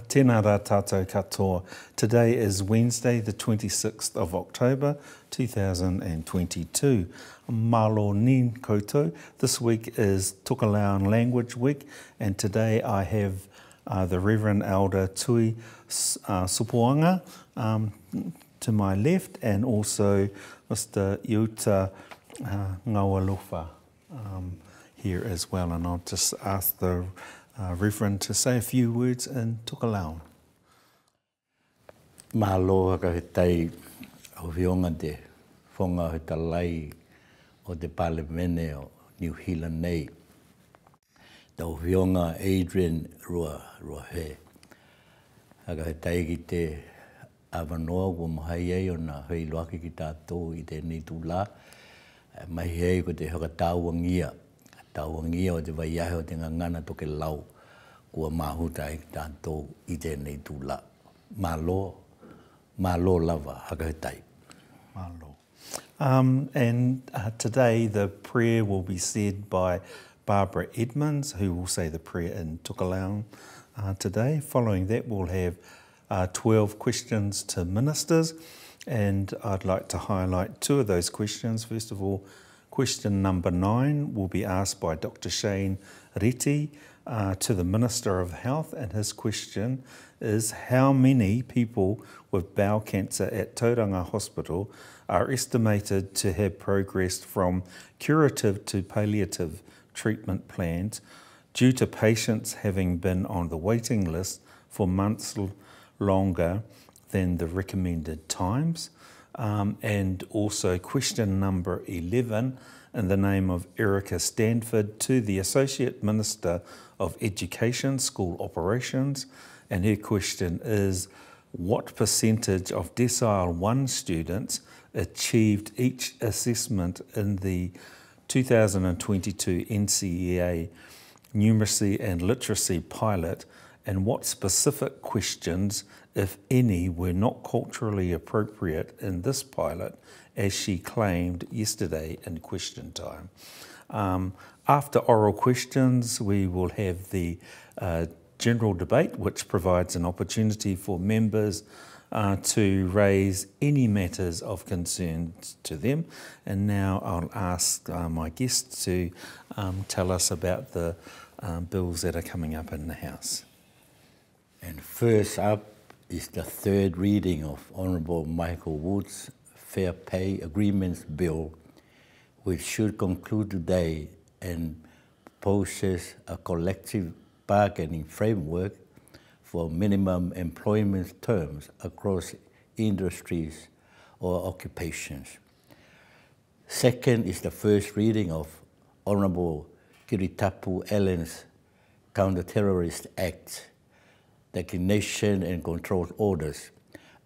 Tēnā rā tātou katoa. Today is Wednesday, the 26th of October, 2022. Malo nin koutou. This week is Tokelauan Language Week, and today I have the Reverend Elder Tui Sopoaga to my left, and also Mr. Iuta Ngawalofa here as well. And I'll just ask the Reverend to say a few words in Tokelauan. Mahalo ka he tai o whionga te whonga he talai o te Palemene o New Zealand nei. Tau whionga Adrian Rua he. Haka he tai ki te awanoa kua mahai ei o na hei loaki ki tātou i te ni tūla. Mahi ei ko te haka tāuangia. Tāuangia o te vaiahe o te ngangana toke lau kua mahuta i tātou i te ni tūla. Malo lava haka he tai. Malo. And today the prayer will be said by Barbara Edmonds, who will say the prayer in Tokelauan today. Following that, we'll have 12 questions to ministers, and I'd like to highlight two of those questions. First of all, question number 9 will be asked by Dr. Shane Reti to the Minister of Health, and his question is: how many people with bowel cancer at Tauranga Hospital are estimated to have progressed from curative to palliative treatment plans due to patients having been on the waiting list for months longer than the recommended times? And also question number 11, in the name of Erica Stanford, to the Associate Minister of Education, School Operations, and her question is: what percentage of Decile 1 students achieved each assessment in the 2022 NCEA Numeracy and Literacy Pilot, and what specific questions, if any, were not culturally appropriate in this pilot, as she claimed yesterday in question time? After oral questions, we will have the general debate, which provides an opportunity for members to raise any matters of concern to them. And now I'll ask my guests to tell us about the bills that are coming up in the House. And first up is the third reading of Honourable Michael Wood's Fair Pay Agreements Bill, which should conclude today and proposes a collective bargaining framework for minimum employment terms across industries or occupations. Second is the first reading of Honourable Kiritapu Ellen's Counter-Terrorist Act, Declination and Control Orders,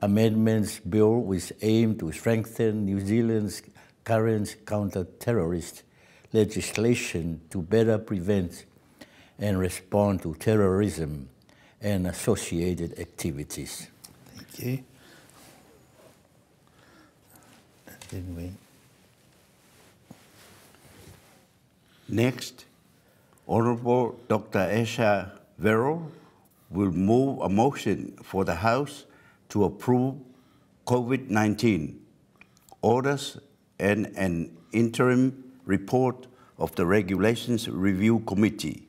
amendments bill which aim to strengthen New Zealand's current counter-terrorist legislation to better prevent and respond to terrorism and associated activities. Thank you. And then Next, Honourable Dr. Asha Verrell will move a motion for the House to approve COVID-19 orders and an interim report of the Regulations Review Committee.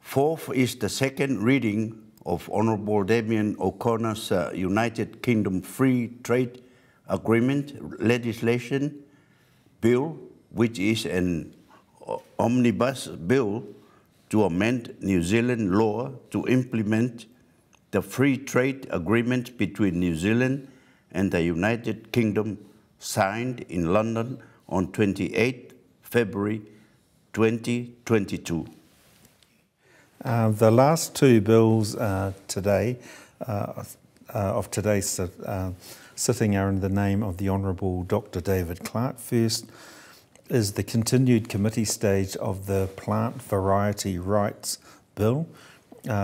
Fourth is the second reading of Honourable Damien O'Connor's United Kingdom Free Trade Agreement legislation bill, which is an omnibus bill to amend New Zealand law to implement the free trade agreement between New Zealand and the United Kingdom signed in London on 28 February 2022. The last two bills today of today's sitting are in the name of the Honourable Dr. David Clark. First is the continued committee stage of the Plant Variety Rights Bill,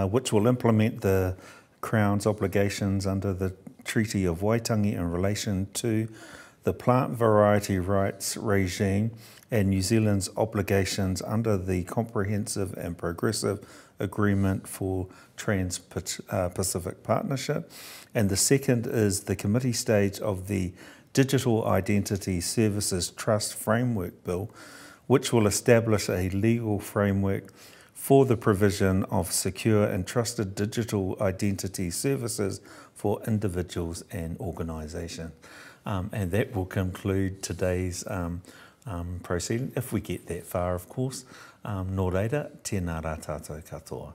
which will implement the Crown's obligations under the Treaty of Waitangi in relation to the the plant variety rights regime, and New Zealand's obligations under the Comprehensive and Progressive Agreement for Trans-Pacific Partnership. And the second is the committee stage of the Digital Identity Services Trust Framework Bill, which will establish a legal framework for the provision of secure and trusted digital identity services for individuals and organisations. And that will conclude today's proceeding, if we get that far, of course. Nō reira, tēnā rā tātou katoa.